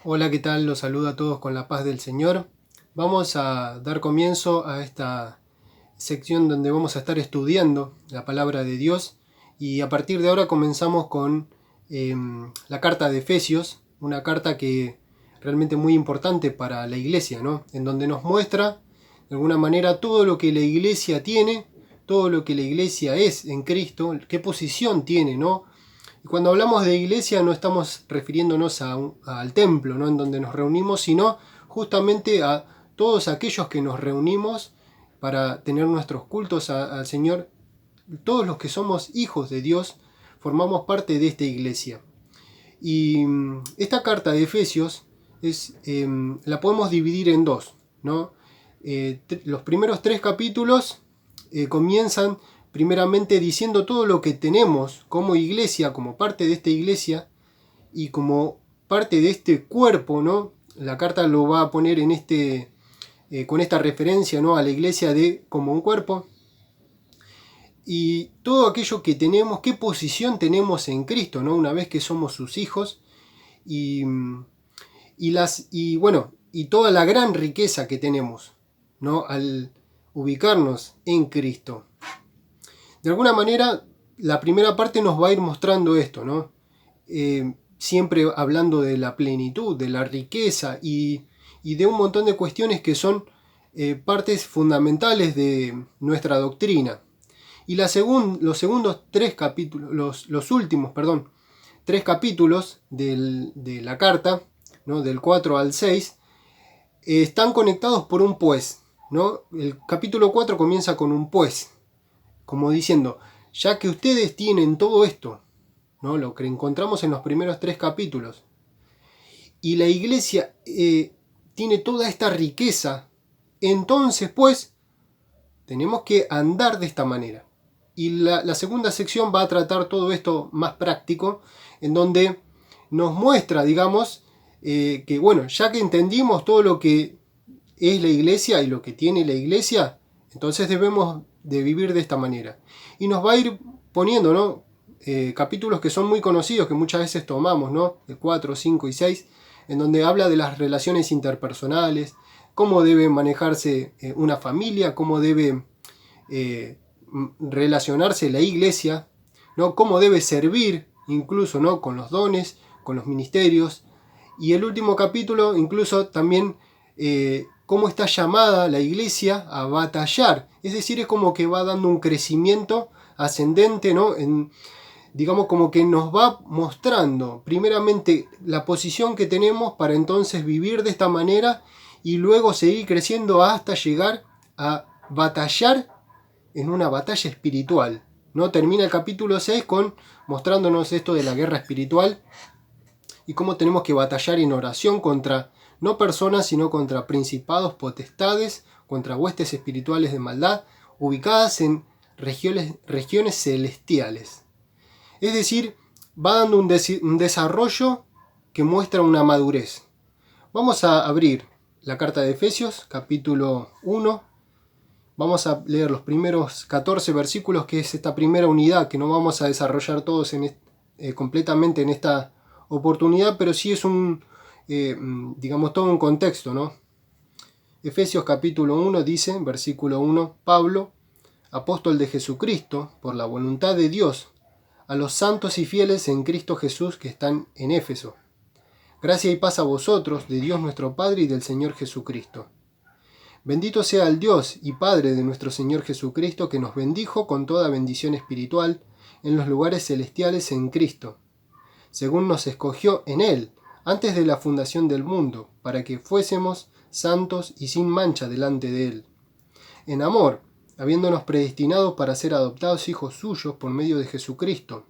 Hola, ¿qué tal? Los saludo a todos con la paz del Señor. Vamos a dar comienzo a esta sección donde vamos a estar estudiando la palabra de Dios y a partir de ahora comenzamos con la carta de Efesios, una carta que realmente muy importante para la iglesia, ¿no? En donde nos muestra de alguna manera todo lo que la iglesia tiene, todo lo que la iglesia es en Cristo, qué posición tiene, ¿no? Y cuando hablamos de iglesia no estamos refiriéndonos al templo, ¿no? En donde nos reunimos, sino justamente a todos aquellos que nos reunimos para tener nuestros cultos al Señor. Todos los que somos hijos de Dios formamos parte de esta iglesia. Y esta carta de Efesios la podemos dividir en dos, ¿no? Los primeros 3 capítulos comienzan primeramente diciendo todo lo que tenemos como iglesia, como parte de esta iglesia y como parte de este cuerpo, ¿no? La carta lo va a poner en con esta referencia, ¿no? A la iglesia como un cuerpo. Y todo aquello que tenemos, qué posición tenemos en Cristo, ¿no? Una vez que somos sus hijos. Y toda la gran riqueza que tenemos, ¿no? Al ubicarnos en Cristo. De alguna manera, la primera parte nos va a ir mostrando esto, ¿no? Siempre hablando de la plenitud, de la riqueza y de un montón de cuestiones que son partes fundamentales de nuestra doctrina. Y los segundos 3 capítulos, los últimos, 3 capítulos de la carta, ¿no? Del 4 al 6, están conectados por un pues, ¿no? El capítulo 4 comienza con un pues, como diciendo, ya que ustedes tienen todo esto, ¿no? Lo que encontramos en los primeros 3 capítulos, y la iglesia tiene toda esta riqueza, entonces pues tenemos que andar de esta manera. Y la segunda sección va a tratar todo esto más práctico, en donde nos muestra, digamos, que bueno, ya que entendimos todo lo que es la iglesia y lo que tiene la iglesia, entonces debemos de vivir de esta manera. Y nos va a ir poniendo, ¿no? Capítulos que son muy conocidos, que muchas veces tomamos, ¿no? El 4, 5 y 6, en donde habla de las relaciones interpersonales, cómo debe manejarse una familia, cómo debe relacionarse la iglesia, ¿no? Cómo debe servir, incluso, ¿no? Con los dones, con los ministerios. Y el último capítulo, incluso también cómo está llamada la iglesia a batallar. Es decir, es como que va dando un crecimiento ascendente, ¿no? Digamos como que nos va mostrando primeramente la posición que tenemos para entonces vivir de esta manera y luego seguir creciendo hasta llegar a batallar en una batalla espiritual, ¿no? Termina el capítulo 6 mostrándonos esto de la guerra espiritual y cómo tenemos que batallar en oración contra no personas, sino contra principados, potestades, contra huestes espirituales de maldad, ubicadas en regiones celestiales. Es decir, va dando un desarrollo que muestra una madurez. Vamos a abrir la carta de Efesios, capítulo 1. Vamos a leer los primeros 14 versículos, que es esta primera unidad, que no vamos a desarrollar todos completamente en esta oportunidad, pero sí es digamos, todo un contexto, ¿no? Efesios capítulo 1 dice, versículo 1, Pablo, apóstol de Jesucristo, por la voluntad de Dios, a los santos y fieles en Cristo Jesús que están en Éfeso. Gracia y paz a vosotros, de Dios nuestro Padre y del Señor Jesucristo. Bendito sea el Dios y Padre de nuestro Señor Jesucristo, que nos bendijo con toda bendición espiritual en los lugares celestiales en Cristo, según nos escogió en Él, antes de la fundación del mundo, para que fuésemos santos y sin mancha delante de Él. En amor, habiéndonos predestinado para ser adoptados hijos suyos por medio de Jesucristo,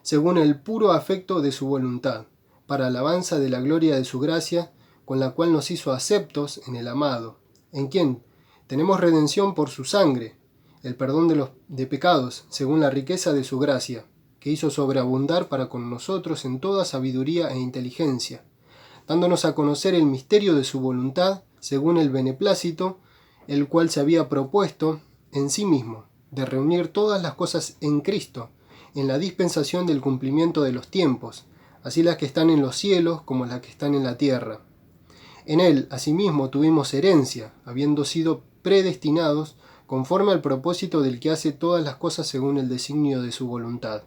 según el puro afecto de su voluntad, para alabanza de la gloria de su gracia, con la cual nos hizo aceptos en el amado, en quien tenemos redención por su sangre, el perdón de pecados, según la riqueza de su gracia, que hizo sobreabundar para con nosotros en toda sabiduría e inteligencia, dándonos a conocer el misterio de su voluntad, según el beneplácito, el cual se había propuesto en sí mismo, de reunir todas las cosas en Cristo, en la dispensación del cumplimiento de los tiempos, así las que están en los cielos como las que están en la tierra. En él, asimismo, tuvimos herencia, habiendo sido predestinados conforme al propósito del que hace todas las cosas según el designio de su voluntad,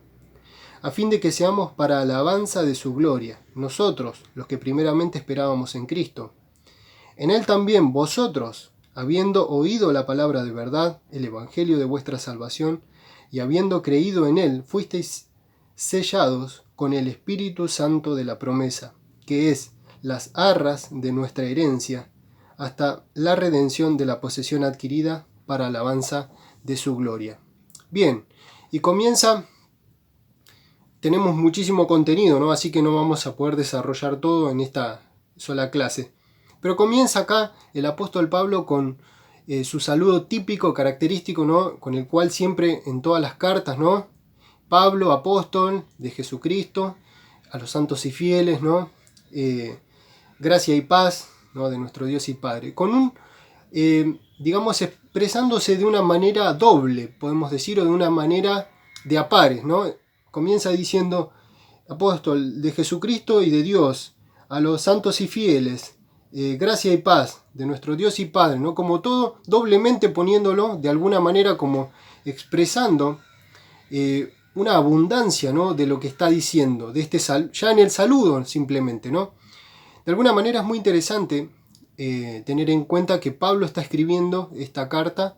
a fin de que seamos para alabanza de su gloria, nosotros, los que primeramente esperábamos en Cristo. En él también vosotros, habiendo oído la palabra de verdad, el evangelio de vuestra salvación, y habiendo creído en él, fuisteis sellados con el Espíritu Santo de la promesa, que es las arras de nuestra herencia, hasta la redención de la posesión adquirida para alabanza de su gloria. Bien, y comienza, tenemos muchísimo contenido, ¿no? Así que no vamos a poder desarrollar todo en esta sola clase. Pero comienza acá el apóstol Pablo con su saludo típico, característico, ¿no? Con el cual siempre en todas las cartas, ¿no? Pablo, apóstol de Jesucristo, a los santos y fieles, ¿no? Gracia y paz, ¿no? De nuestro Dios y Padre. Con un, digamos, expresándose de una manera doble, podemos decir, o de una manera de a pares, ¿no? Comienza diciendo, apóstol de Jesucristo y de Dios, a los santos y fieles, gracia y paz de nuestro Dios y Padre, ¿no? Como todo, doblemente poniéndolo de alguna manera como expresando una abundancia, ¿no? De lo que está diciendo, de ya en el saludo simplemente, ¿no? De alguna manera es muy interesante tener en cuenta que Pablo está escribiendo esta carta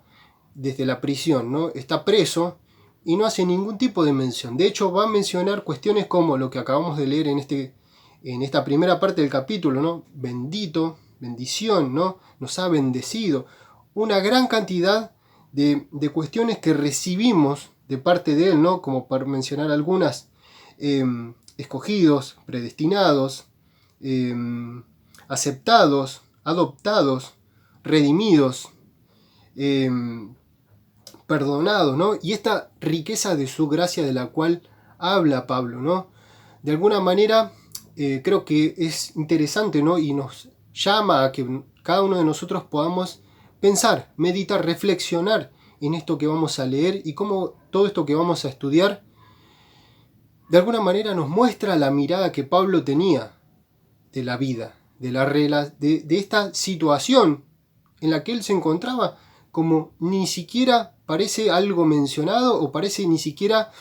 desde la prisión, ¿no? Está preso y no hace ningún tipo de mención. De hecho, va a mencionar cuestiones como lo que acabamos de leer en esta primera parte del capítulo, ¿no? Bendito, bendición, ¿no? Nos ha bendecido. Una gran cantidad de cuestiones que recibimos de parte de él, ¿no? Como para mencionar algunas, escogidos, predestinados, aceptados, adoptados, redimidos, perdonados, ¿no? Y esta riqueza de su gracia de la cual habla Pablo, ¿no? De alguna manera creo que es interesante, ¿no? Y nos llama a que cada uno de nosotros podamos pensar, meditar, reflexionar en esto que vamos a leer y cómo todo esto que vamos a estudiar de alguna manera nos muestra la mirada que Pablo tenía de la vida, de esta situación en la que él se encontraba, como ni siquiera parece algo mencionado o parece ni siquiera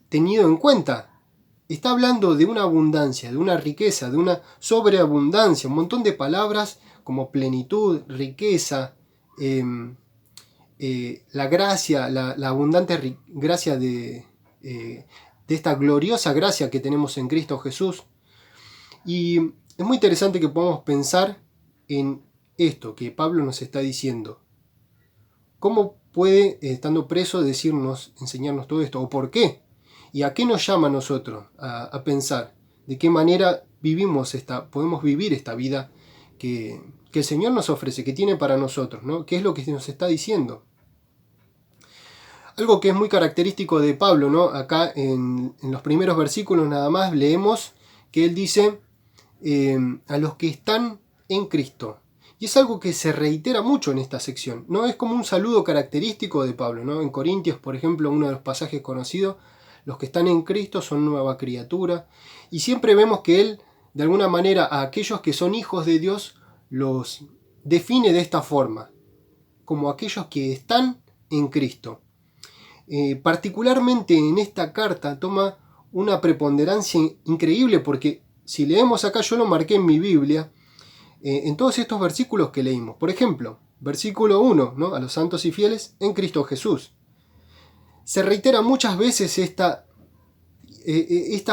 tenido en cuenta. Está hablando de una abundancia, de una riqueza, de una sobreabundancia, un montón de palabras como plenitud, riqueza, la gracia, la abundante gracia de esta gloriosa gracia que tenemos en Cristo Jesús. Y es muy interesante que podamos pensar en esto que Pablo nos está diciendo. ¿Cómo puede, estando preso, decirnos, enseñarnos todo esto? ¿O por qué? ¿Y a qué nos llama a nosotros a pensar? ¿De qué manera podemos vivir esta vida que el Señor nos ofrece, que tiene para nosotros, ¿no? ¿Qué es lo que nos está diciendo? Algo que es muy característico de Pablo, ¿no? Acá en los primeros versículos nada más leemos que él dice a los que están en Cristo. Y es algo que se reitera mucho en esta sección, ¿no? Es como un saludo característico de Pablo, ¿no? En Corintios, por ejemplo, uno de los pasajes conocidos, los que están en Cristo son nueva criatura. Y siempre vemos que él, de alguna manera, a aquellos que son hijos de Dios, los define de esta forma, como aquellos que están en Cristo. Particularmente en esta carta toma una preponderancia increíble, porque si leemos acá, yo lo marqué en mi Biblia, en todos estos versículos que leímos. Por ejemplo, versículo 1, ¿no? A los santos y fieles en Cristo Jesús. Se reitera muchas veces esta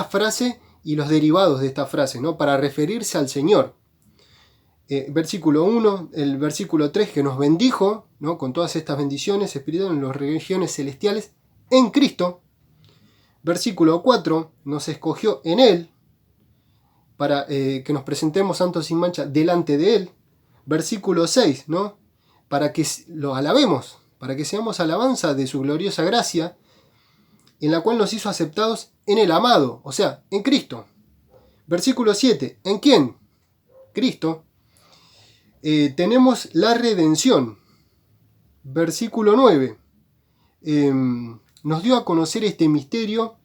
frase y los derivados de esta frase, ¿no? Para referirse al Señor. Versículo 1, el versículo 3, que nos bendijo, ¿no? Con todas estas bendiciones espirituales en las regiones celestiales en Cristo. Versículo 4, nos escogió en Él para que nos presentemos santos sin mancha delante de Él. Versículo 6, ¿no? Para que lo alabemos, para que seamos alabanza de su gloriosa gracia, en la cual nos hizo aceptados en el amado, o sea, en Cristo. Versículo 7, ¿en quién? Cristo. Tenemos la redención. Versículo 9, nos dio a conocer este misterio,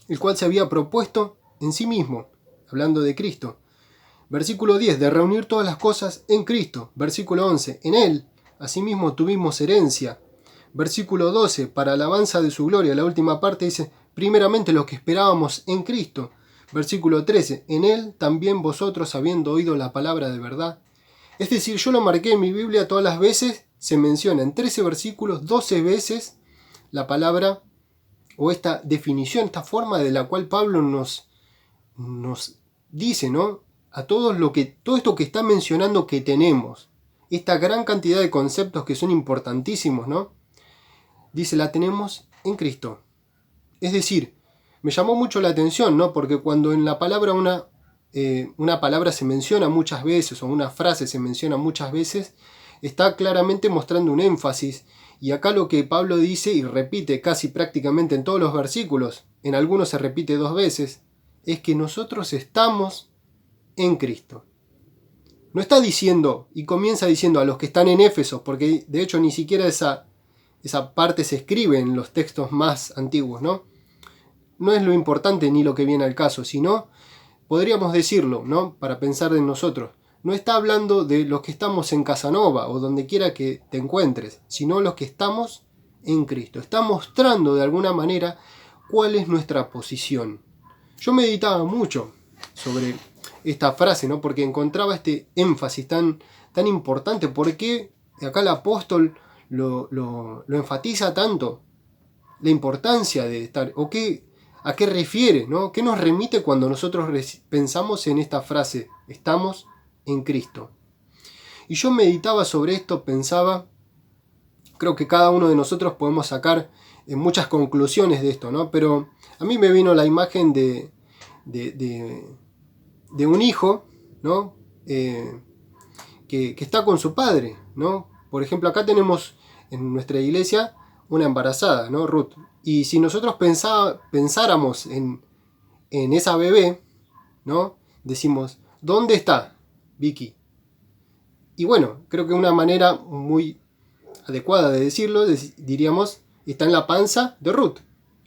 el cual se había propuesto en sí mismo, hablando de Cristo. Versículo 10, de reunir todas las cosas en Cristo. Versículo 11, en Él, asimismo tuvimos herencia. Versículo 12, para alabanza de su gloria. La última parte dice, primeramente lo que esperábamos en Cristo. Versículo 13, en Él también vosotros habiendo oído la palabra de verdad. Es decir, yo lo marqué en mi Biblia todas las veces, se menciona en 13 versículos, 12 veces la palabra o esta definición, esta forma de la cual Pablo nos dice, ¿no? A todo esto que está mencionando que tenemos, esta gran cantidad de conceptos que son importantísimos, ¿no? Dice, la tenemos en Cristo. Es decir, me llamó mucho la atención, ¿no? Porque cuando en la palabra una palabra se menciona muchas veces o una frase se menciona muchas veces, está claramente mostrando un énfasis. Y acá lo que Pablo dice y repite casi prácticamente en todos los versículos, en algunos se repite 2 veces, es que nosotros estamos en Cristo. No está diciendo, y comienza diciendo a los que están en Éfeso, porque de hecho ni siquiera esa parte se escribe en los textos más antiguos, ¿no? No es lo importante ni lo que viene al caso, sino, podríamos decirlo, ¿no? Para pensar en nosotros. No está hablando de los que estamos en Casanova o donde quiera que te encuentres, sino los que estamos en Cristo. Está mostrando de alguna manera cuál es nuestra posición. Yo meditaba mucho sobre esta frase, ¿no? Porque encontraba este énfasis tan importante. ¿Por qué acá el apóstol lo enfatiza tanto? La importancia de estar, o a qué refiere, ¿no? ¿Qué nos remite cuando nosotros pensamos en esta frase? Estamos en Cristo. Y yo meditaba sobre esto, pensaba, creo que cada uno de nosotros podemos sacar muchas conclusiones de esto, ¿no? Pero a mí me vino la imagen de un hijo, ¿no? Que está con su padre, ¿no? Por ejemplo, acá tenemos en nuestra iglesia una embarazada, ¿no? Ruth. Y si nosotros pensáramos en esa bebé, ¿no? Decimos, ¿dónde está Vicky? Y bueno, creo que una manera muy adecuada de decirlo, diríamos, está en la panza de Ruth.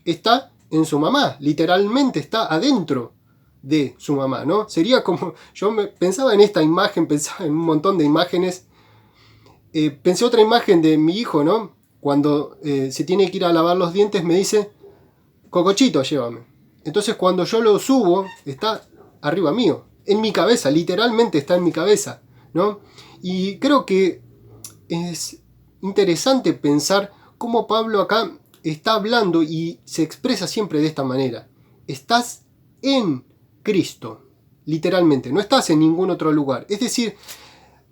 Está en su mamá, literalmente está adentro de su mamá, ¿no? Sería como, pensaba en esta imagen, pensaba en un montón de imágenes. Pensé otra imagen de mi hijo, ¿no? Cuando se tiene que ir a lavar los dientes me dice, Cocochito, llévame. Entonces cuando yo lo subo, está arriba mío, en mi cabeza, literalmente está en mi cabeza, ¿no? Y creo que es interesante pensar cómo Pablo acá está hablando y se expresa siempre de esta manera. Estás en Cristo, literalmente, no estás en ningún otro lugar. Es decir,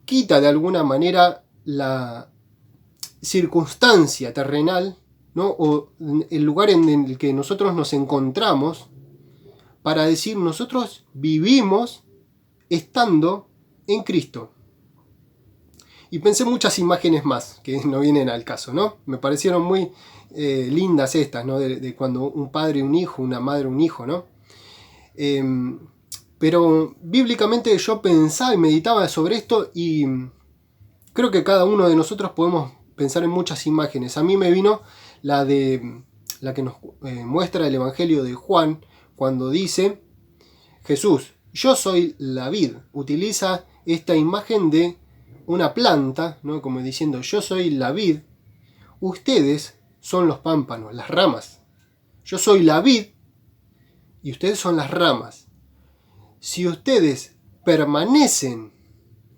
quita de alguna manera la circunstancia terrenal, ¿no? O el lugar en el que nosotros nos encontramos, para decir nosotros vivimos estando en Cristo. Y pensé muchas imágenes más que no vienen al caso, ¿no? Me parecieron muy lindas estas, ¿no? De cuando un padre, un hijo, una madre, un hijo, ¿no? Pero bíblicamente yo pensaba y meditaba sobre esto y creo que cada uno de nosotros podemos pensar en muchas imágenes. A mí me vino la que nos muestra el Evangelio de Juan, cuando dice Jesús, yo soy la vid. Utiliza esta imagen de una planta, ¿no? Como diciendo, yo soy la vid, ustedes son los pámpanos, las ramas. Yo soy la vid y ustedes son las ramas. Si ustedes permanecen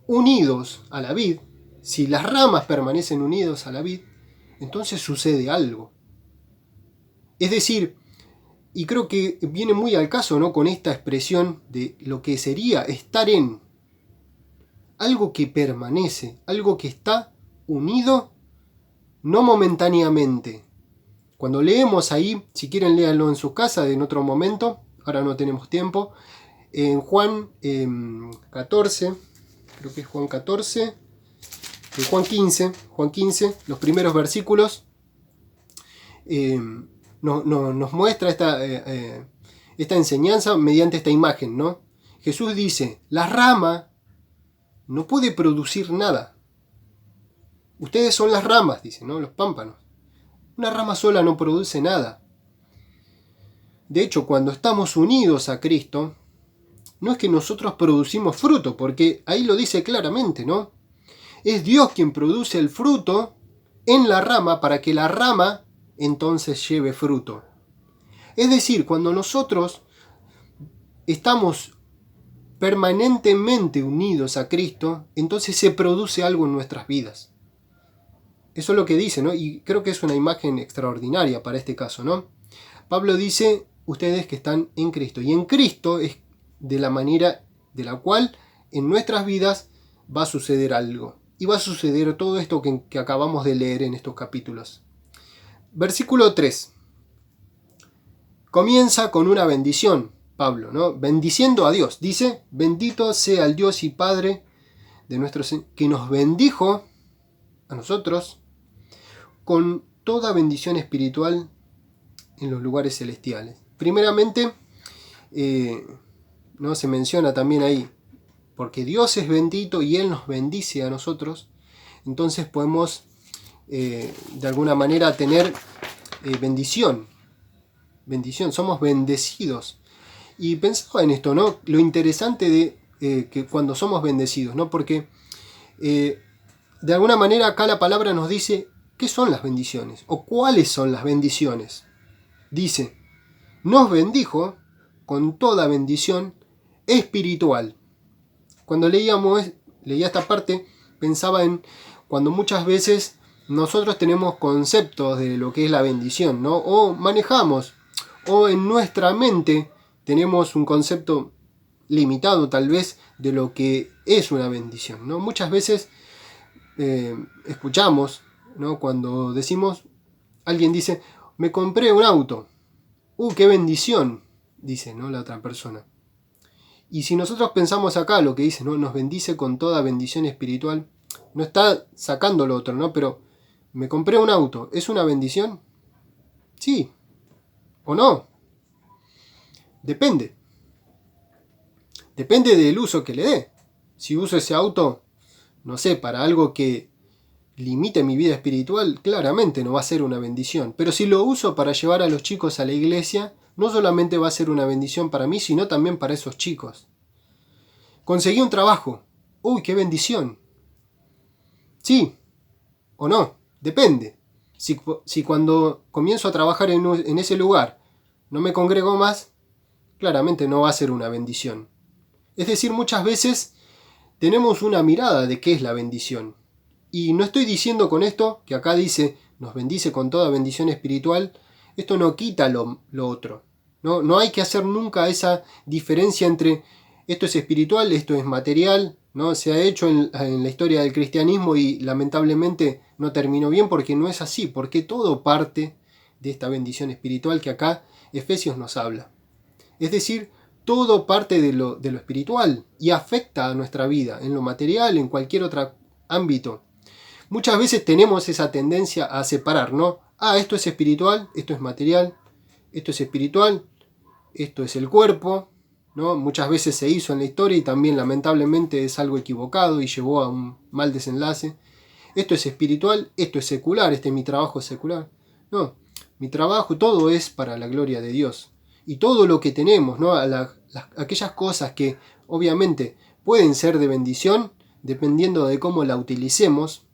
unidos a la vid, si las ramas permanecen unidos a la vid, entonces sucede algo. Es decir, y creo que viene muy al caso, ¿no? Con esta expresión de lo que sería estar en algo que permanece, algo que está unido, no momentáneamente. Cuando leemos ahí, si quieren léanlo en su casa en otro momento, ahora no tenemos tiempo, en Juan 14, creo que es Juan 14, en Juan 15, los primeros versículos, nos muestra esta enseñanza mediante esta imagen, ¿no? Jesús dice, la rama no puede producir nada. Ustedes son las ramas, dice, ¿no? Los pámpanos. Una rama sola no produce nada. De hecho, cuando estamos unidos a Cristo, no es que nosotros producimos fruto, porque ahí lo dice claramente, ¿no? Es Dios quien produce el fruto en la rama para que la rama entonces lleve fruto. Es decir, cuando nosotros estamos permanentemente unidos a Cristo, entonces se produce algo en nuestras vidas. Eso es lo que dice, ¿no? Y creo que es una imagen extraordinaria para este caso, ¿no? Pablo dice, ustedes que están en Cristo. Y en Cristo es de la manera de la cual en nuestras vidas va a suceder algo. Y va a suceder todo esto que acabamos de leer en estos capítulos. Versículo 3. Comienza con una bendición, Pablo, ¿no? Bendiciendo a Dios. Dice, bendito sea el Dios y Padre de nuestro Señor, que nos bendijo a nosotros con toda bendición espiritual en los lugares celestiales. Primeramente, ¿no? Se menciona también ahí, porque Dios es bendito y Él nos bendice a nosotros, entonces podemos de alguna manera tener bendición, somos bendecidos. Y pensaba en esto, ¿no? Lo interesante de que cuando somos bendecidos, ¿no? Porque de alguna manera acá la palabra nos dice qué son las bendiciones o cuáles son las bendiciones. Dice, nos bendijo con toda bendición espiritual. Cuando leía esta parte, pensaba en cuando muchas veces nosotros tenemos conceptos de lo que es la bendición, ¿no? O manejamos, o en nuestra mente tenemos un concepto limitado tal vez de lo que es una bendición, ¿no? Muchas veces escuchamos, ¿no? Cuando decimos, alguien dice, me compré un auto. ¡Qué bendición! Dice, ¿no? La otra persona. Y si nosotros pensamos acá lo que dice, ¿no? Nos bendice con toda bendición espiritual, no está sacando lo otro, ¿no? Pero me compré un auto, ¿es una bendición? Sí. ¿O no? Depende. Depende del uso que le dé. Si uso ese auto, no sé, para algo que limite mi vida espiritual, claramente no va a ser una bendición. Pero si lo uso para llevar a los chicos a la iglesia, no solamente va a ser una bendición para mí, sino también para esos chicos. Conseguí un trabajo. ¡Uy, qué bendición! Sí o no, depende. Si cuando comienzo a trabajar en ese lugar no me congrego más, claramente no va a ser una bendición. Es decir, muchas veces tenemos una mirada de qué es la bendición. Y no estoy diciendo con esto, que acá dice, nos bendice con toda bendición espiritual, esto no quita lo otro. No hay que hacer nunca esa diferencia entre esto es espiritual, esto es material, ¿no? Se ha hecho en la historia del cristianismo y lamentablemente no terminó bien porque no es así, porque todo parte de esta bendición espiritual que acá Efesios nos habla. Es decir, todo parte de lo espiritual y afecta a nuestra vida, en lo material, en cualquier otro ámbito. Muchas veces tenemos esa tendencia a separar, ¿no? Esto es espiritual, esto es material, esto es espiritual, esto es el cuerpo, ¿no? Muchas veces se hizo en la historia y también lamentablemente es algo equivocado y llevó a un mal desenlace. Esto es espiritual, esto es secular, mi trabajo es secular. No, mi trabajo, todo es para la gloria de Dios. Y todo lo que tenemos, ¿no? Aquellas cosas que obviamente pueden ser de bendición, dependiendo de cómo la utilicemos,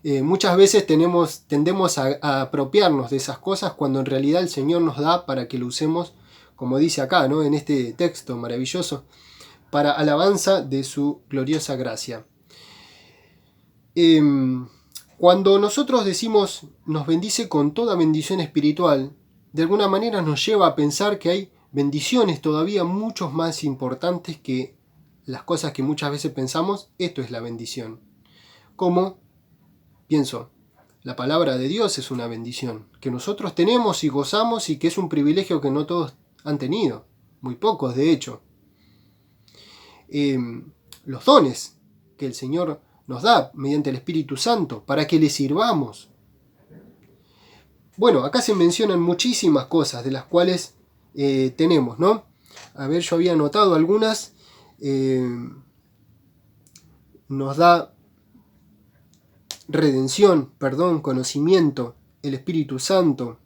muchas veces tendemos a apropiarnos de esas cosas cuando en realidad el Señor nos da para que lo usemos, como dice acá, ¿no? En este texto maravilloso, para alabanza de su gloriosa gracia. Cuando nosotros decimos nos bendice con toda bendición espiritual, de alguna manera nos lleva a pensar que hay bendiciones todavía mucho más importantes que las cosas que muchas veces pensamos, esto es la bendición. Como pienso, la palabra de Dios es una bendición que nosotros tenemos y gozamos y que es un privilegio que no todos han tenido, muy pocos de hecho. Los dones que el Señor nos da mediante el Espíritu Santo para que le sirvamos. Bueno, acá se mencionan muchísimas cosas de las cuales tenemos, ¿no? A ver, yo había anotado algunas. Nos da redención, perdón, conocimiento, el Espíritu Santo,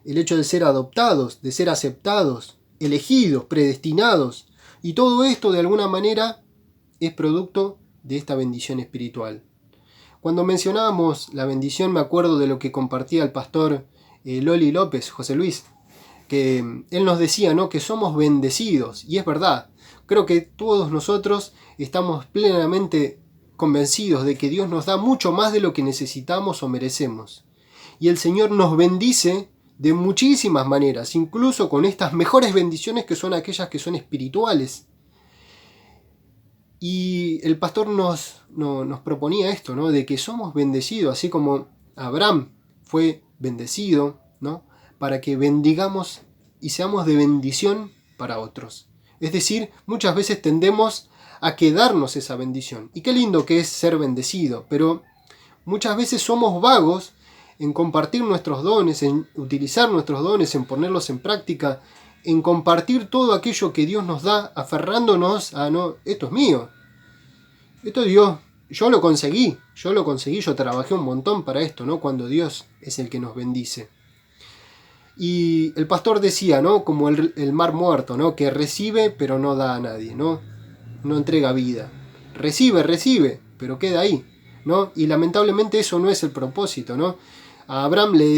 el hecho de ser adoptados, de ser aceptados, elegidos, predestinados. Y todo esto de alguna manera es producto de esta bendición espiritual. Cuando mencionábamos la bendición, me acuerdo de lo que compartía el pastor Loli López, José Luis, que él nos decía, ¿no?, que somos bendecidos, y es verdad. Creo que todos nosotros estamos plenamente convencidos de que Dios nos da mucho más de lo que necesitamos o merecemos. Y el Señor nos bendice de muchísimas maneras, incluso con estas mejores bendiciones que son aquellas que son espirituales. Y el pastor nos proponía esto, ¿no?, de que somos bendecidos, así como Abraham fue bendecido, ¿no?, para que bendigamos y seamos de bendición para otros. Es decir, muchas veces tendemos a quedarnos esa bendición. Y qué lindo que es ser bendecido, pero muchas veces somos vagos en compartir nuestros dones, en utilizar nuestros dones, en ponerlos en práctica, en compartir todo aquello que Dios nos da, aferrándonos a, no, esto es mío, esto es Dios, yo lo conseguí, yo trabajé un montón para esto, ¿no?, cuando Dios es el que nos bendice. Y el pastor decía, ¿no?, como el mar muerto, ¿no?, que recibe pero no da a nadie, ¿no?, no entrega vida. Recibe, pero queda ahí, ¿no? Y lamentablemente eso no es el propósito, ¿no? A Abraham le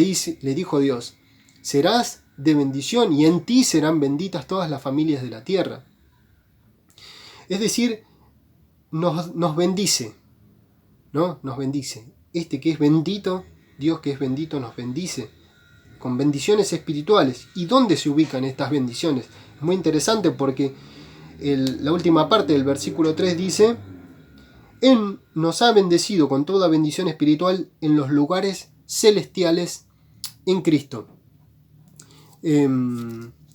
dijo Dios, serás de bendición y en ti serán benditas todas las familias de la tierra. Es decir, nos bendice, ¿no? Nos bendice. Este que es bendito, Dios que es bendito nos bendice con bendiciones espirituales. ¿Y dónde se ubican estas bendiciones? Es muy interesante porque la última parte del versículo 3 dice, Él nos ha bendecido con toda bendición espiritual en los lugares celestiales en Cristo.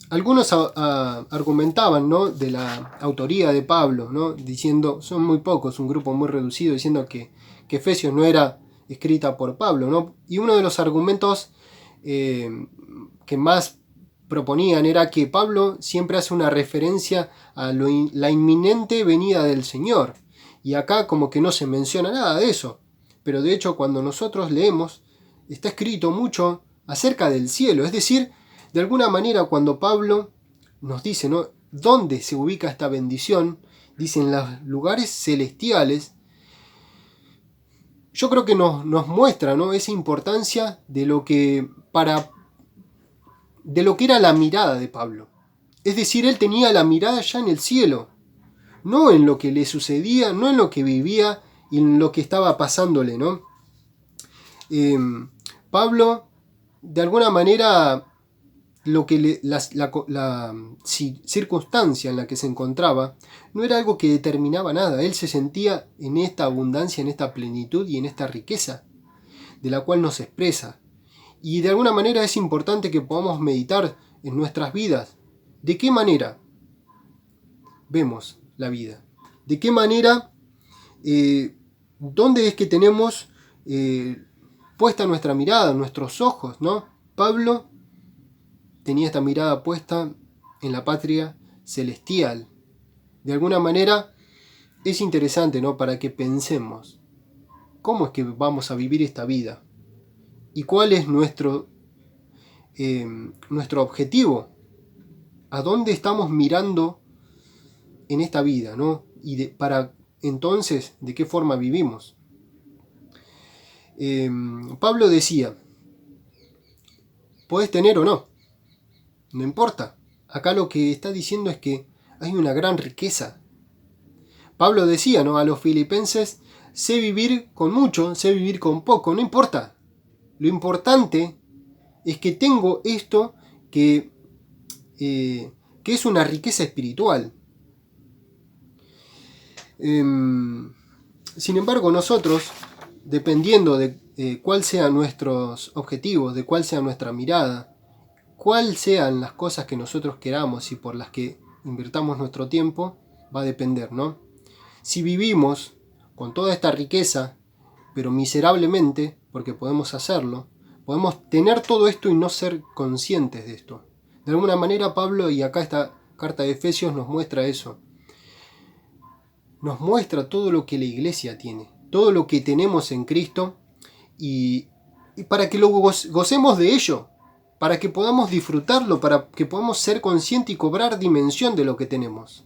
Algunos argumentaban, ¿no?, de la autoría de Pablo, ¿no?, diciendo, son muy pocos, un grupo muy reducido, diciendo que Efesios no era escrita por Pablo, ¿no? Y uno de los argumentos que más proponían era que Pablo siempre hace una referencia a la inminente venida del Señor. Y acá como que no se menciona nada de eso. Pero de hecho cuando nosotros leemos, está escrito mucho acerca del cielo. Es decir, de alguna manera cuando Pablo nos dice, ¿no?, dónde se ubica esta bendición, dice en los lugares celestiales, yo creo que nos muestra, ¿no?, esa importancia de lo que era la mirada de Pablo. Es decir, él tenía la mirada ya en el cielo, no en lo que le sucedía, no en lo que vivía y en lo que estaba pasándole, ¿no? Pablo, de alguna manera, la circunstancia en la que se encontraba no era algo que determinaba nada. Él se sentía en esta abundancia, en esta plenitud y en esta riqueza de la cual nos expresa. Y de alguna manera es importante que podamos meditar en nuestras vidas. ¿De qué manera vemos la vida? ¿De qué manera, dónde es que tenemos puesta nuestra mirada, nuestros ojos, ¿no? Pablo tenía esta mirada puesta en la patria celestial. De alguna manera es interesante, ¿no?, para que pensemos cómo es que vamos a vivir esta vida y cuál es nuestro objetivo, a dónde estamos mirando en esta vida, ¿no? Y para entonces, ¿de qué forma vivimos? Pablo decía, podés tener o no, no importa. Acá lo que está diciendo es que hay una gran riqueza. Pablo decía, ¿no?, a los filipenses, sé vivir con mucho, sé vivir con poco, no importa. Lo importante es que tengo esto que es una riqueza espiritual. Sin embargo, nosotros, dependiendo de cuál sean nuestros objetivos, de cuál sea nuestra mirada, cuál sean las cosas que nosotros queramos y por las que invirtamos nuestro tiempo, va a depender, ¿no? Si vivimos con toda esta riqueza, pero miserablemente, porque podemos hacerlo, podemos tener todo esto y no ser conscientes de esto. De alguna manera Pablo, y acá esta carta de Efesios nos muestra eso, nos muestra todo lo que la iglesia tiene, todo lo que tenemos en Cristo, y para que lo gocemos de ello, para que podamos disfrutarlo, para que podamos ser conscientes y cobrar dimensión de lo que tenemos.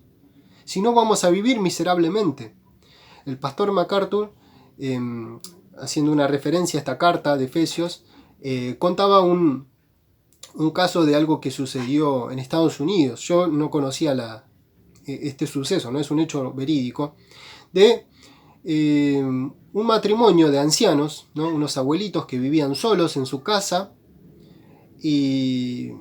Si no, vamos a vivir miserablemente. El pastor MacArthur, haciendo una referencia a esta carta de Efesios, contaba un caso de algo que sucedió en Estados Unidos. Yo no conocía este suceso, no es un hecho verídico, de un matrimonio de ancianos, ¿no? Unos abuelitos que vivían solos en su casa y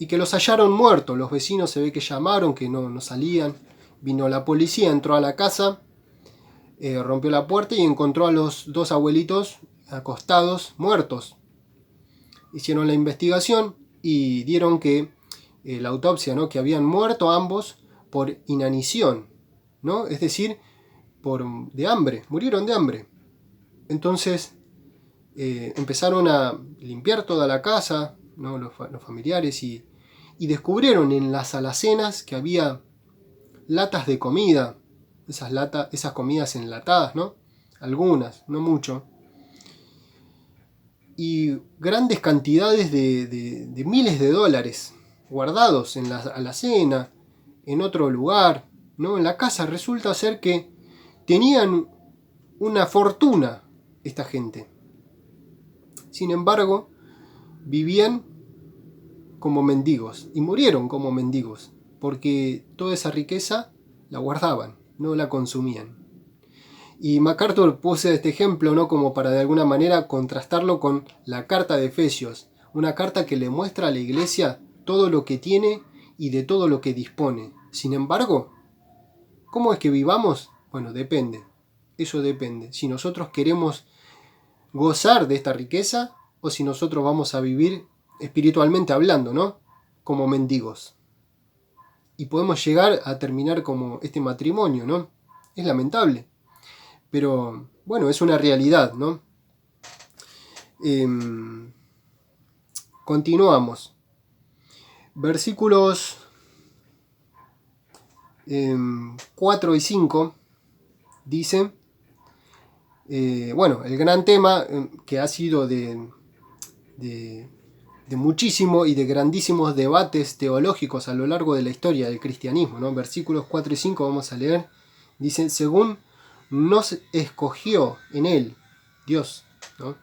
que los hallaron muertos. Los vecinos se ve que llamaron, que no salían. Vino la policía, entró a la casa, rompió la puerta y encontró a los dos abuelitos acostados, muertos. Hicieron la investigación y dieron que la autopsia, ¿no? Que habían muerto ambos por inanición, ¿no? Es decir, de hambre, murieron de hambre. Entonces empezaron a limpiar toda la casa, ¿no? Los familiares y descubrieron en las alacenas que había latas de comida, esas comidas enlatadas, ¿no? Algunas, no mucho. Y grandes cantidades de miles de dólares guardados en la alacena, en otro lugar, ¿no? En la casa. Resulta ser que tenían una fortuna esta gente. Sin embargo, vivían como mendigos y murieron como mendigos, porque toda esa riqueza la guardaban, no la consumían. Y MacArthur puse este ejemplo, ¿no? Como para de alguna manera contrastarlo con la carta de Efesios, una carta que le muestra a la iglesia todo lo que tiene y de todo lo que dispone. Sin embargo, ¿cómo es que vivamos? Bueno, depende. Eso depende. Si nosotros queremos gozar de esta riqueza o si nosotros vamos a vivir espiritualmente hablando, ¿no? Como mendigos. Y podemos llegar a terminar como este matrimonio, ¿no? Es lamentable. Pero, bueno, es una realidad, ¿no? Continuamos. Versículos 4 y 5 dice, bueno, el gran tema que ha sido de muchísimo y de grandísimos debates teológicos a lo largo de la historia del cristianismo, ¿no? Versículos 4 y 5 vamos a leer. Dice, según nos escogió en él, Dios, ¿no?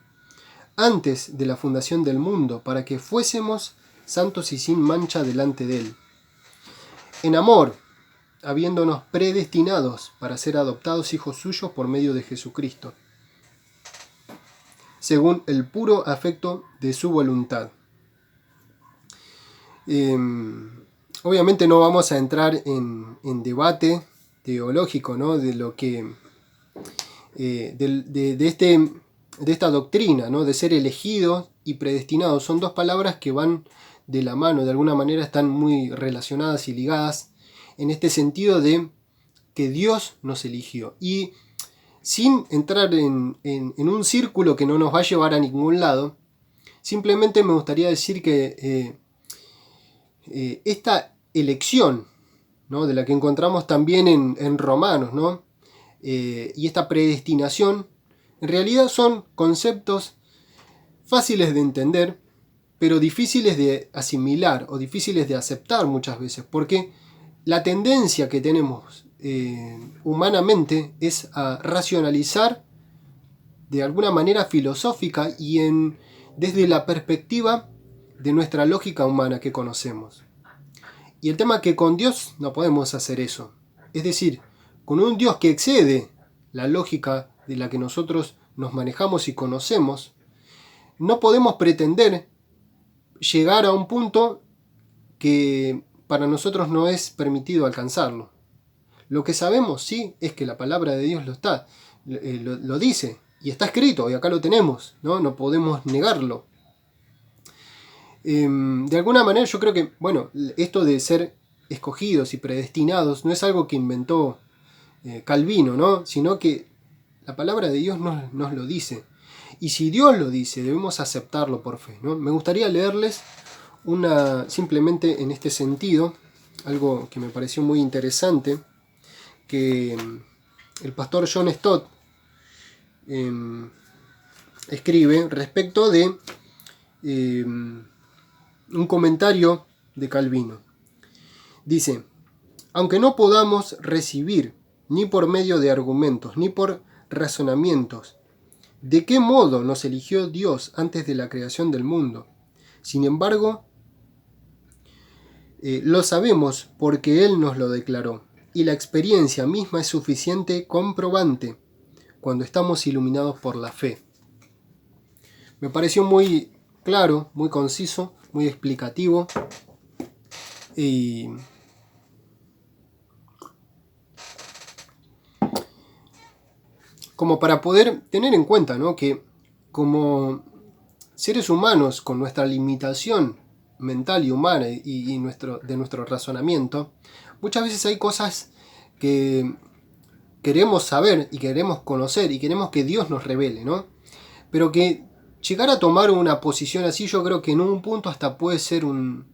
Antes de la fundación del mundo, para que fuésemos santos y sin mancha delante de él. En amor, habiéndonos predestinados para ser adoptados hijos suyos por medio de Jesucristo, según el puro afecto de su voluntad. Obviamente no vamos a entrar en debate teológico, ¿no? De lo que de esta doctrina, ¿no? De ser elegidos y predestinados. Son dos palabras que van de la mano, de alguna manera están muy relacionadas y ligadas en este sentido de que Dios nos eligió. Y sin entrar en un círculo que no nos va a llevar a ningún lado, simplemente me gustaría decir que esta elección, ¿no? De la que encontramos también en Romanos, ¿no? Y esta predestinación, en realidad son conceptos fáciles de entender, pero difíciles de asimilar o difíciles de aceptar muchas veces, porque la tendencia que tenemos humanamente es a racionalizar de alguna manera filosófica y desde la perspectiva de nuestra lógica humana que conocemos. Y el tema es que con Dios no podemos hacer eso. Es decir, con un Dios que excede la lógica de la que nosotros nos manejamos y conocemos, no podemos pretender llegar a un punto que para nosotros no es permitido alcanzarlo. Lo que sabemos, sí, es que la palabra de Dios lo dice, y está escrito, y acá lo tenemos, ¿no? No podemos negarlo. De alguna manera yo creo que, bueno, esto de ser escogidos y predestinados no es algo que inventó Calvino, ¿no? Sino que la palabra de Dios nos lo dice. Y si Dios lo dice, debemos aceptarlo por fe, ¿no? Me gustaría leerles simplemente en este sentido, algo que me pareció muy interesante, que el pastor John Stott escribe respecto de un comentario de Calvino. Dice: aunque no podamos recibir, ni por medio de argumentos, ni por razonamientos, de qué modo nos eligió Dios antes de la creación del mundo, sin embargo, lo sabemos porque Él nos lo declaró, y la experiencia misma es suficiente comprobante cuando estamos iluminados por la fe. Me pareció muy claro, muy conciso, muy explicativo, y como para poder tener en cuenta, ¿no?, que como seres humanos con nuestra limitación mental y humana y de nuestro razonamiento, muchas veces hay cosas que queremos saber y queremos conocer y queremos que Dios nos revele, ¿no? Pero que llegar a tomar una posición así, yo creo que en un punto hasta puede ser un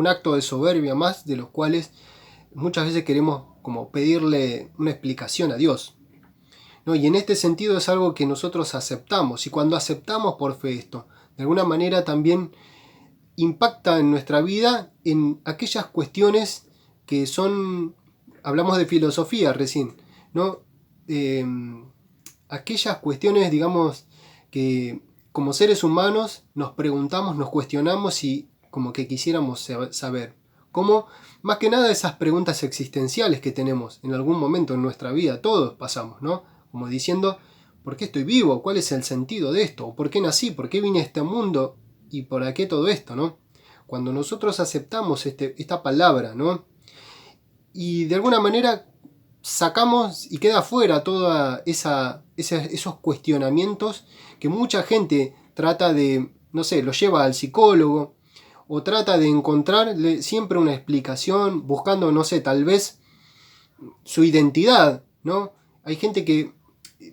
acto de soberbia más, de los cuales muchas veces queremos como pedirle una explicación a Dios, ¿no? Y en este sentido es algo que nosotros aceptamos, y cuando aceptamos por fe esto, de alguna manera también impacta en nuestra vida en aquellas cuestiones que son, hablamos de filosofía recién, ¿no? Aquellas cuestiones, digamos, que como seres humanos nos preguntamos, nos cuestionamos y como que quisiéramos saber. Como más que nada esas preguntas existenciales que tenemos en algún momento en nuestra vida, todos pasamos, ¿no? Como diciendo, ¿por qué estoy vivo? ¿Cuál es el sentido de esto? ¿Por qué nací? ¿Por qué vine a este mundo? ¿Y por qué todo esto, no? Cuando nosotros aceptamos esta palabra, ¿no?, y de alguna manera sacamos y queda fuera todos esos cuestionamientos que mucha gente trata de, no sé, lo lleva al psicólogo o trata de encontrarle siempre una explicación buscando, no sé, tal vez su identidad, ¿no? Hay gente que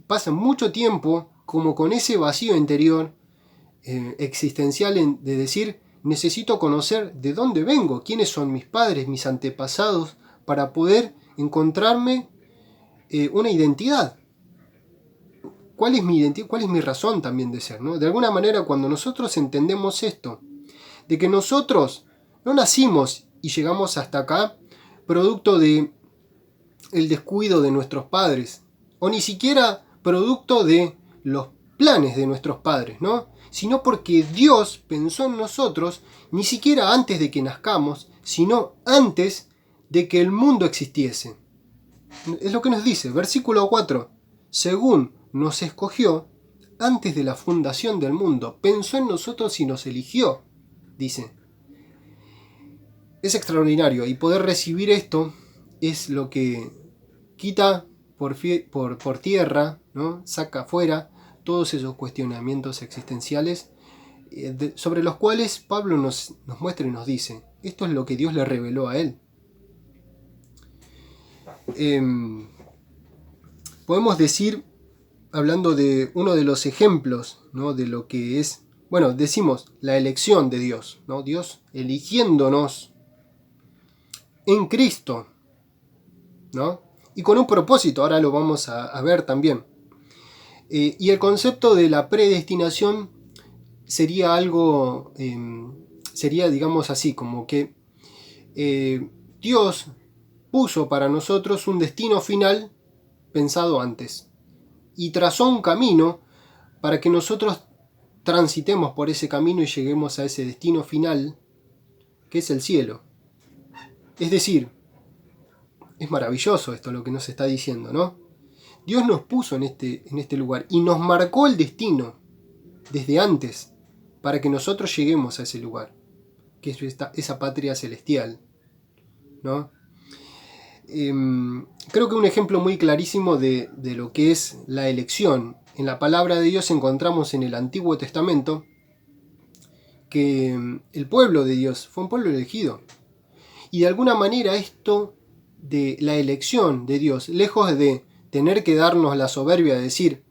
pasa mucho tiempo como con ese vacío interior existencial de decir, necesito conocer de dónde vengo, quiénes son mis padres, mis antepasados, para poder encontrarme una identidad. ¿Cuál es mi identidad? ¿Cuál es mi razón también de ser, ¿no? De alguna manera, cuando nosotros entendemos esto, de que nosotros no nacimos y llegamos hasta acá producto de el descuido de nuestros padres, o ni siquiera producto de los planes de nuestros padres, ¿no?, sino porque Dios pensó en nosotros ni siquiera antes de que nazcamos, sino antes de que el mundo existiese. Es lo que nos dice, versículo 4. Según nos escogió antes de la fundación del mundo, pensó en nosotros y nos eligió, dice. Es extraordinario, y poder recibir esto es lo que quita por tierra, ¿no?, saca afuera todos esos cuestionamientos existenciales sobre los cuales Pablo nos muestra y nos dice, esto es lo que Dios le reveló a él. Podemos decir, hablando de uno de los ejemplos, ¿no?, de lo que es, bueno, decimos la elección de Dios, ¿no?, Dios eligiéndonos en Cristo, ¿no?, y con un propósito, ahora lo vamos a ver también. Y el concepto de la predestinación sería algo, sería, digamos así, como que Dios puso para nosotros un destino final pensado antes y trazó un camino para que nosotros transitemos por ese camino y lleguemos a ese destino final que es el cielo. Es decir, es maravilloso esto lo que nos está diciendo, ¿no? Dios nos puso en este lugar y nos marcó el destino desde antes para que nosotros lleguemos a ese lugar, que es esa patria celestial, ¿no? Creo que un ejemplo muy clarísimo de lo que es la elección en la palabra de Dios encontramos en el Antiguo Testamento que el pueblo de Dios fue un pueblo elegido, y de alguna manera esto de la elección de Dios, lejos de tener que darnos la soberbia de decir,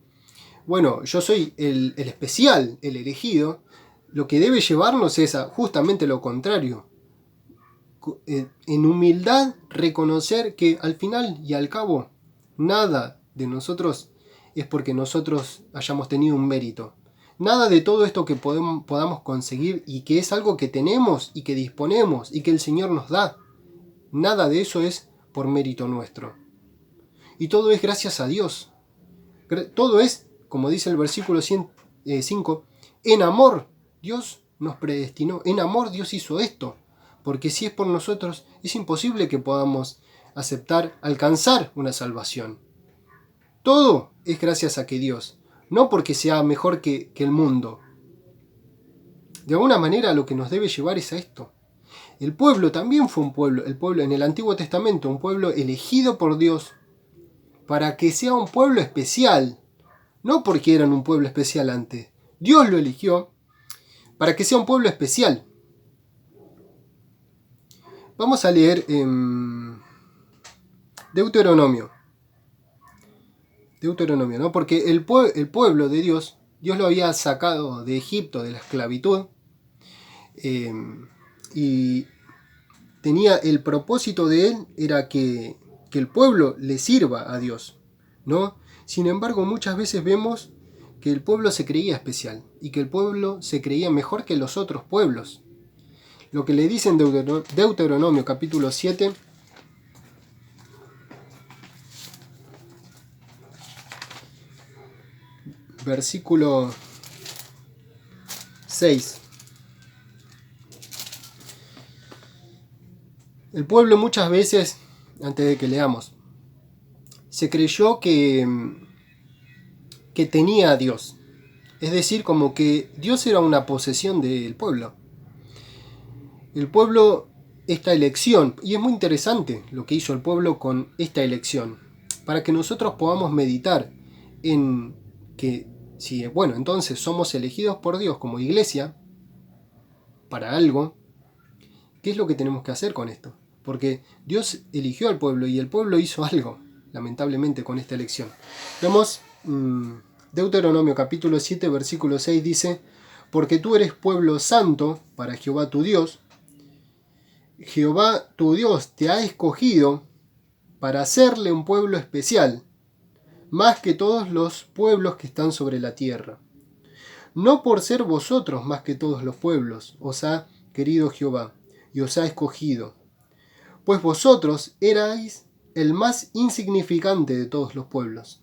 bueno, yo soy el especial, el elegido, lo que debe llevarnos es a justamente lo contrario. En humildad reconocer que al final y al cabo nada de nosotros es porque nosotros hayamos tenido un mérito. Nada de todo esto que podamos conseguir y que es algo que tenemos y que disponemos y que el Señor nos da, nada de eso es por mérito nuestro. Y todo es gracias a Dios. Todo es, como dice el versículo 5, en amor Dios nos predestinó, en amor Dios hizo esto. Porque si es por nosotros, es imposible que podamos alcanzar una salvación. Todo es gracias a que Dios, no porque sea mejor que el mundo. De alguna manera lo que nos debe llevar es a esto. El pueblo también fue un pueblo, el pueblo en el Antiguo Testamento, un pueblo elegido por Dios para que sea un pueblo especial. No porque eran un pueblo especial antes. Dios lo eligió para que sea un pueblo especial. Vamos a leer Deuteronomio. Deuteronomio, ¿no? Porque el pueblo de Dios lo había sacado de Egipto, de la esclavitud, y tenía el propósito de él, era que el pueblo le sirva a Dios, ¿no? Sin embargo, muchas veces vemos que el pueblo se creía especial, y que el pueblo se creía mejor que los otros pueblos. Lo que le dice en Deuteronomio capítulo 7, versículo 6. El pueblo muchas veces, antes de que leamos, se creyó que tenía a Dios. Es decir, como que Dios era una posesión del pueblo. El pueblo, esta elección, y es muy interesante lo que hizo el pueblo con esta elección, para que nosotros podamos meditar en que, si, bueno, entonces somos elegidos por Dios como iglesia, para algo, ¿qué es lo que tenemos que hacer con esto? Porque Dios eligió al pueblo y el pueblo hizo algo, lamentablemente, con esta elección. Vemos Deuteronomio capítulo 7, versículo 6 dice: porque tú eres pueblo santo para Jehová tu Dios. Jehová tu Dios te ha escogido para hacerle un pueblo especial, más que todos los pueblos que están sobre la tierra. No por ser vosotros más que todos los pueblos, os ha querido Jehová, y os ha escogido, pues vosotros erais el más insignificante de todos los pueblos,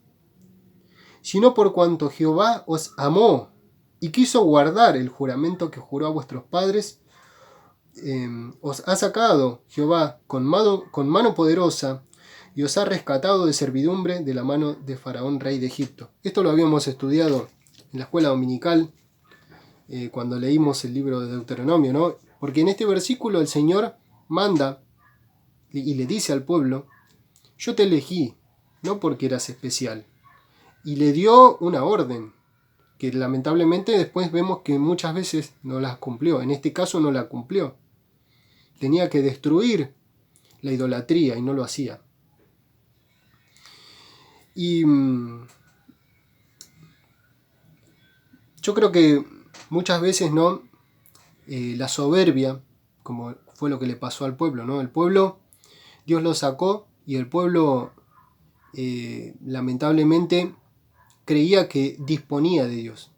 sino por cuanto Jehová os amó y quiso guardar el juramento que juró a vuestros padres, os ha sacado Jehová con mano poderosa y os ha rescatado de servidumbre de la mano de Faraón, rey de Egipto. Esto lo habíamos estudiado en la escuela dominical cuando leímos el libro de Deuteronomio, ¿no? Porque en este versículo el Señor manda y le dice al pueblo: yo te elegí, no porque eras especial. Y le dio una orden, que lamentablemente después vemos que muchas veces no las cumplió. En este caso no la cumplió. Tenía que destruir la idolatría y no lo hacía. Y yo creo que muchas veces, ¿no? La soberbia, como fue lo que le pasó al pueblo, ¿no? El pueblo, Dios lo sacó y el pueblo lamentablemente creía que disponía de Dios,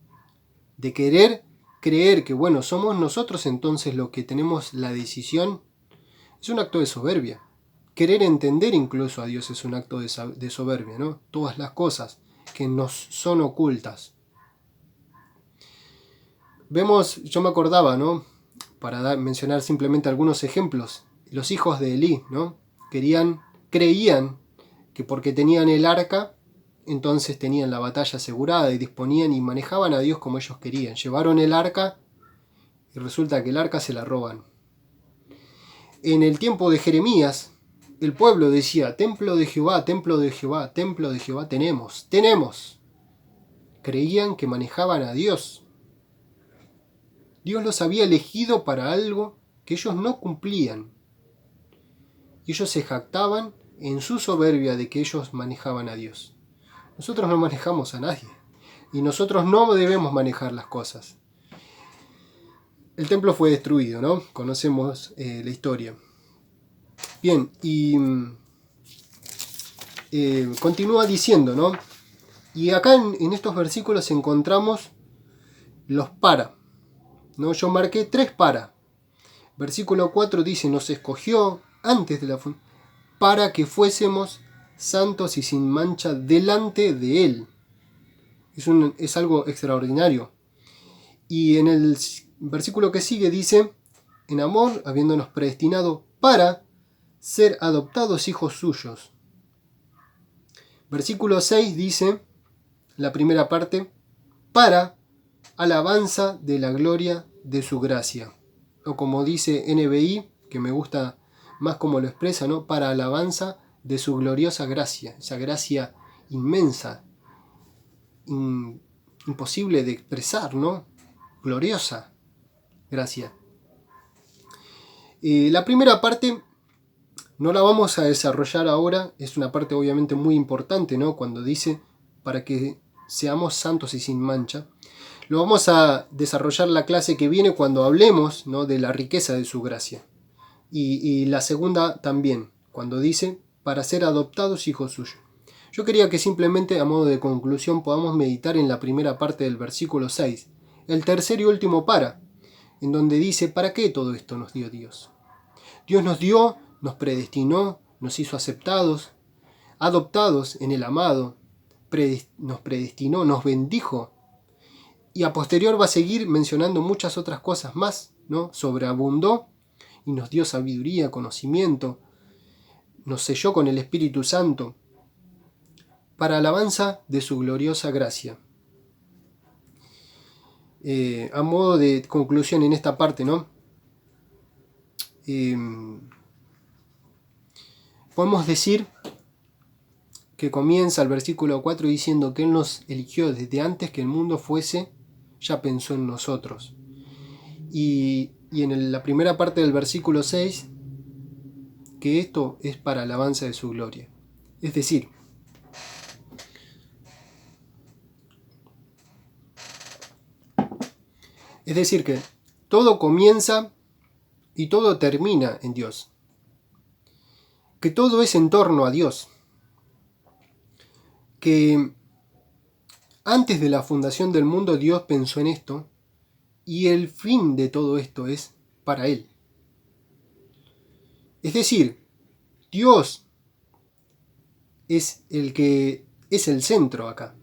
de querer creer que, bueno, somos nosotros entonces los que tenemos la decisión. Es un acto de soberbia. Querer entender incluso a Dios es un acto de soberbia, ¿no? Todas las cosas que nos son ocultas. Vemos, yo me acordaba, ¿no? Para mencionar simplemente algunos ejemplos, los hijos de Elí, ¿no? Creían que porque tenían el arca, entonces tenían la batalla asegurada y disponían y manejaban a Dios como ellos querían. Llevaron el arca y resulta que el arca se la roban. En el tiempo de Jeremías, el pueblo decía: templo de Jehová, templo de Jehová, templo de Jehová tenemos. Creían que manejaban a Dios. Dios los había elegido para algo que ellos no cumplían. Y ellos se jactaban en su soberbia de que ellos manejaban a Dios. Nosotros no manejamos a nadie. Y nosotros no debemos manejar las cosas. El templo fue destruido, ¿no? Conocemos la historia. Bien, y continúa diciendo, ¿no? Y acá en estos versículos encontramos los para. ¿No? Yo marqué 3 para. Versículo 4 dice, nos escogió antes de la fundación para que fuésemos santos y sin mancha delante de Él. Es algo extraordinario. Y en el versículo que sigue dice, en amor, habiéndonos predestinado para ser adoptados hijos suyos. Versículo 6 dice, la primera parte, para alabanza de la gloria de su gracia. O como dice NBI, que me gusta más como lo expresa, ¿no? Para alabanza de su gloriosa gracia, esa gracia inmensa, imposible de expresar, ¿no? Gloriosa gracia. La primera parte no la vamos a desarrollar ahora, es una parte obviamente muy importante, ¿no? Cuando dice para que seamos santos y sin mancha. Lo vamos a desarrollar la clase que viene cuando hablemos, ¿no? De la riqueza de su gracia. Y la segunda también, cuando dice para ser adoptados hijos suyos. Yo quería que simplemente a modo de conclusión podamos meditar en la primera parte del versículo 6, el tercer y último para, en donde dice ¿para qué todo esto nos dio Dios? Dios nos dio, nos predestinó, nos hizo aceptados, adoptados en el amado, nos predestinó, nos bendijo. Y a posterior va a seguir mencionando muchas otras cosas más, ¿no? Sobreabundó y nos dio sabiduría, conocimiento, nos selló con el Espíritu Santo, para alabanza de su gloriosa gracia. A modo de conclusión en esta parte, ¿no? Podemos decir que comienza el versículo 4 diciendo que Él nos eligió desde antes que el mundo fuese, ya pensó en nosotros. Y en la primera parte del versículo 6, que esto es para alabanza de su gloria. Es decir, que todo comienza y todo termina en Dios. Que todo es en torno a Dios. Que antes de la fundación del mundo Dios pensó en esto y el fin de todo esto es para Él. Es decir, Dios es el que es el centro acá.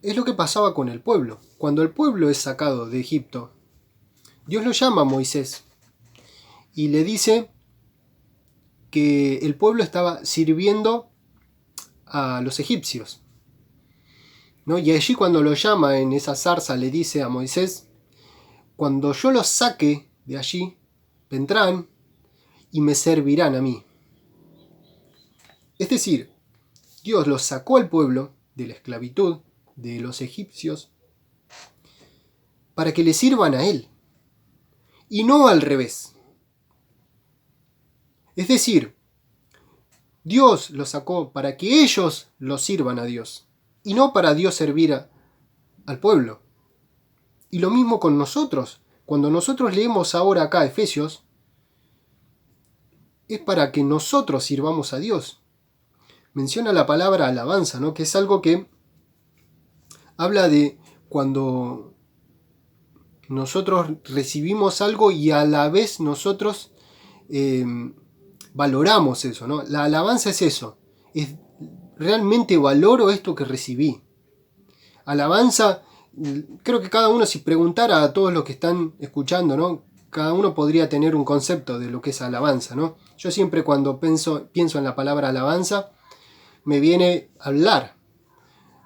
Es lo que pasaba con el pueblo. Cuando el pueblo es sacado de Egipto, Dios lo llama a Moisés y le dice que el pueblo estaba sirviendo a los egipcios, ¿no? Y allí cuando lo llama en esa zarza le dice a Moisés, cuando yo los saque de allí, vendrán y me servirán a mí. Es decir, Dios los sacó al pueblo de la esclavitud de los egipcios para que le sirvan a Él y no al revés. Es decir, Dios los sacó para que ellos los sirvan a Dios y no para Dios servir al pueblo. Y lo mismo con nosotros. Cuando nosotros leemos ahora acá Efesios, es para que nosotros sirvamos a Dios. Menciona la palabra alabanza, ¿no? Que es algo que habla de cuando nosotros recibimos algo y a la vez nosotros valoramos eso, ¿no? La alabanza es eso. Es realmente valoro esto que recibí. Alabanza, creo que cada uno, si preguntara a todos los que están escuchando, ¿no? Cada uno podría tener un concepto de lo que es alabanza, ¿no? Yo siempre cuando pienso en la palabra alabanza, me viene a hablar.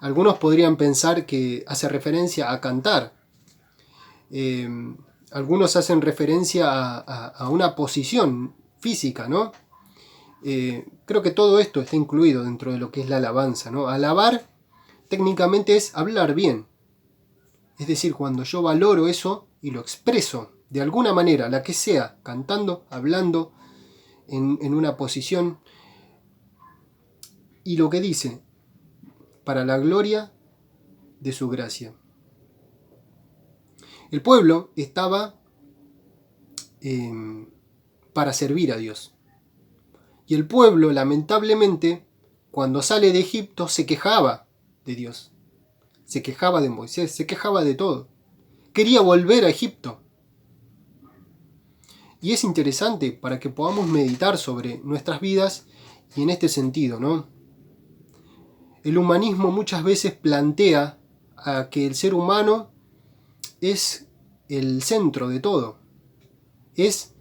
Algunos podrían pensar que hace referencia a cantar. Algunos hacen referencia a una posición física, ¿no? Creo que todo esto está incluido dentro de lo que es la alabanza, ¿no? Alabar técnicamente es hablar bien. Es decir, cuando yo valoro eso y lo expreso de alguna manera, la que sea, cantando, hablando, en una posición, y lo que dice, para la gloria de su gracia. El pueblo estaba para servir a Dios. Y el pueblo, lamentablemente, cuando sale de Egipto, se quejaba de Dios. se quejaba de Moisés, se quejaba de todo. Quería volver a Egipto. Y es interesante para que podamos meditar sobre nuestras vidas y en este sentido, ¿no? El humanismo muchas veces plantea a que el ser humano es el centro de todo. Es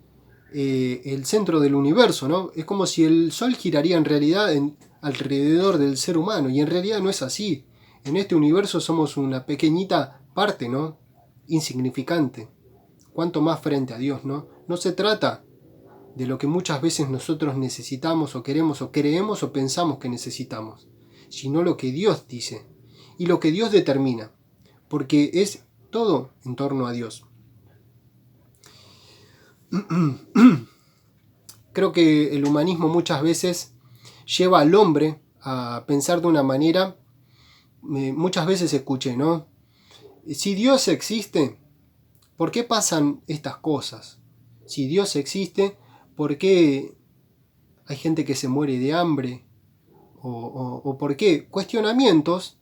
el centro del universo, ¿no? Es como si el sol giraría en realidad alrededor del ser humano, y en realidad no es así. En este universo somos una pequeñita parte, ¿no? Insignificante. Cuanto más frente a Dios, ¿no? No se trata de lo que muchas veces nosotros necesitamos o queremos o creemos o pensamos que necesitamos, sino lo que Dios dice y lo que Dios determina, porque es todo en torno a Dios. Creo que el humanismo muchas veces lleva al hombre a pensar de una manera, muchas veces escuché, ¿no? Si Dios existe, ¿por qué pasan estas cosas? Si Dios existe, ¿por qué hay gente que se muere de hambre? ¿O por qué? Cuestionamientos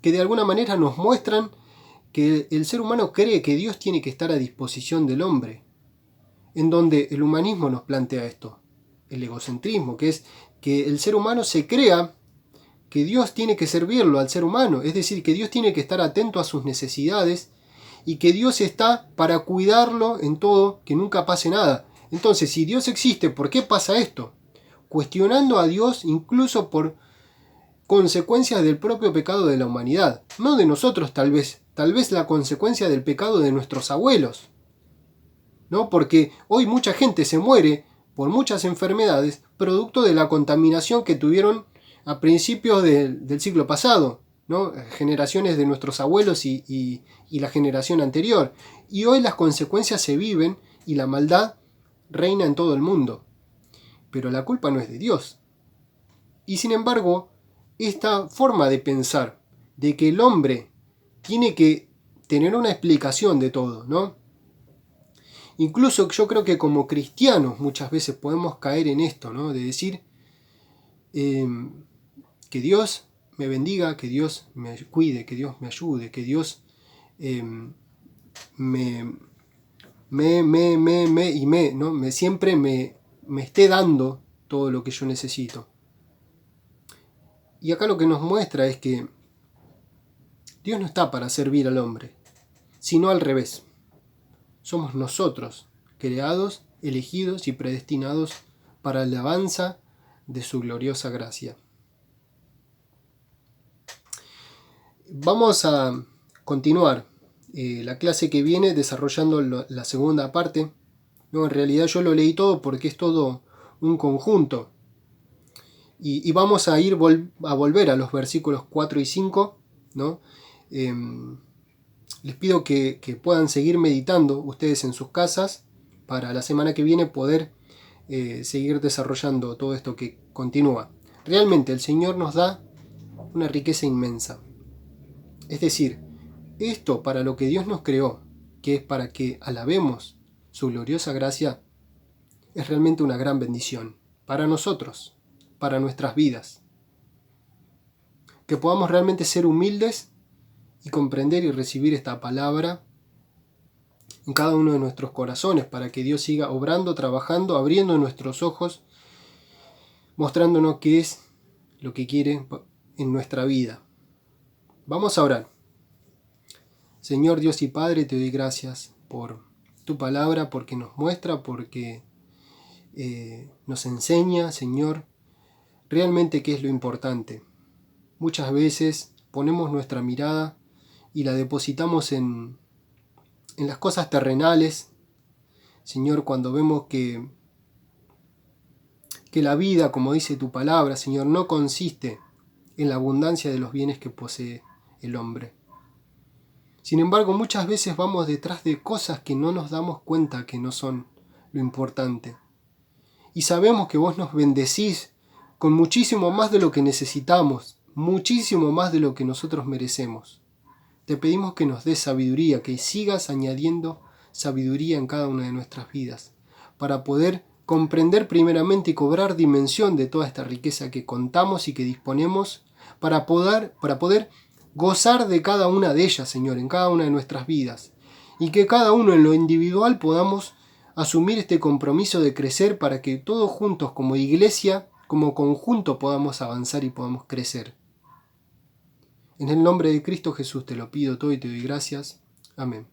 que de alguna manera nos muestran que el ser humano cree que Dios tiene que estar a disposición del hombre. En donde el humanismo nos plantea esto, el egocentrismo, que es que el ser humano se crea que Dios tiene que servirlo al ser humano, es decir, que Dios tiene que estar atento a sus necesidades y que Dios está para cuidarlo en todo, que nunca pase nada. Entonces, si Dios existe, ¿por qué pasa esto? Cuestionando a Dios incluso por consecuencias del propio pecado de la humanidad, no de nosotros tal vez la consecuencia del pecado de nuestros abuelos, ¿no? Porque hoy mucha gente se muere por muchas enfermedades producto de la contaminación que tuvieron a principios del siglo pasado, ¿no? Generaciones de nuestros abuelos y la generación anterior. Y hoy las consecuencias se viven y la maldad reina en todo el mundo. Pero la culpa no es de Dios. Y sin embargo, esta forma de pensar, de que el hombre tiene que tener una explicación de todo, ¿no? Incluso yo creo que como cristianos muchas veces podemos caer en esto, ¿no? De decir que Dios me bendiga, que Dios me cuide, que Dios me ayude, que Dios siempre me esté dando todo lo que yo necesito. Y acá lo que nos muestra es que Dios no está para servir al hombre, sino al revés. Somos nosotros, creados, elegidos y predestinados para la alabanza de su gloriosa gracia. Vamos a continuar la clase que viene desarrollando la segunda parte. No, en realidad yo lo leí todo porque es todo un conjunto. Y vamos a ir a volver a los versículos 4 y 5, ¿no? Les pido que puedan seguir meditando ustedes en sus casas para la semana que viene poder seguir desarrollando todo esto que continúa. Realmente el Señor nos da una riqueza inmensa. Es decir, esto para lo que Dios nos creó, que es para que alabemos su gloriosa gracia, es realmente una gran bendición para nosotros, para nuestras vidas. Que podamos realmente ser humildes y comprender y recibir esta palabra en cada uno de nuestros corazones para que Dios siga obrando, trabajando, abriendo nuestros ojos, mostrándonos qué es lo que quiere en nuestra vida. Vamos a orar. Señor Dios y Padre, te doy gracias por tu palabra, porque nos muestra, porque nos enseña, Señor, realmente qué es lo importante. Muchas veces ponemos nuestra mirada y la depositamos en las cosas terrenales, Señor, cuando vemos que la vida, como dice tu palabra, Señor, no consiste en la abundancia de los bienes que posee el hombre. Sin embargo, muchas veces vamos detrás de cosas que no nos damos cuenta que no son lo importante. Y sabemos que vos nos bendecís con muchísimo más de lo que necesitamos, muchísimo más de lo que nosotros merecemos. Te pedimos que nos des sabiduría, que sigas añadiendo sabiduría en cada una de nuestras vidas, para poder comprender primeramente y cobrar dimensión de toda esta riqueza que contamos y que disponemos, para poder gozar de cada una de ellas, Señor, en cada una de nuestras vidas. Y que cada uno en lo individual podamos asumir este compromiso de crecer para que todos juntos como iglesia, como conjunto podamos avanzar y podamos crecer. En el nombre de Cristo Jesús te lo pido todo y te doy gracias. Amén.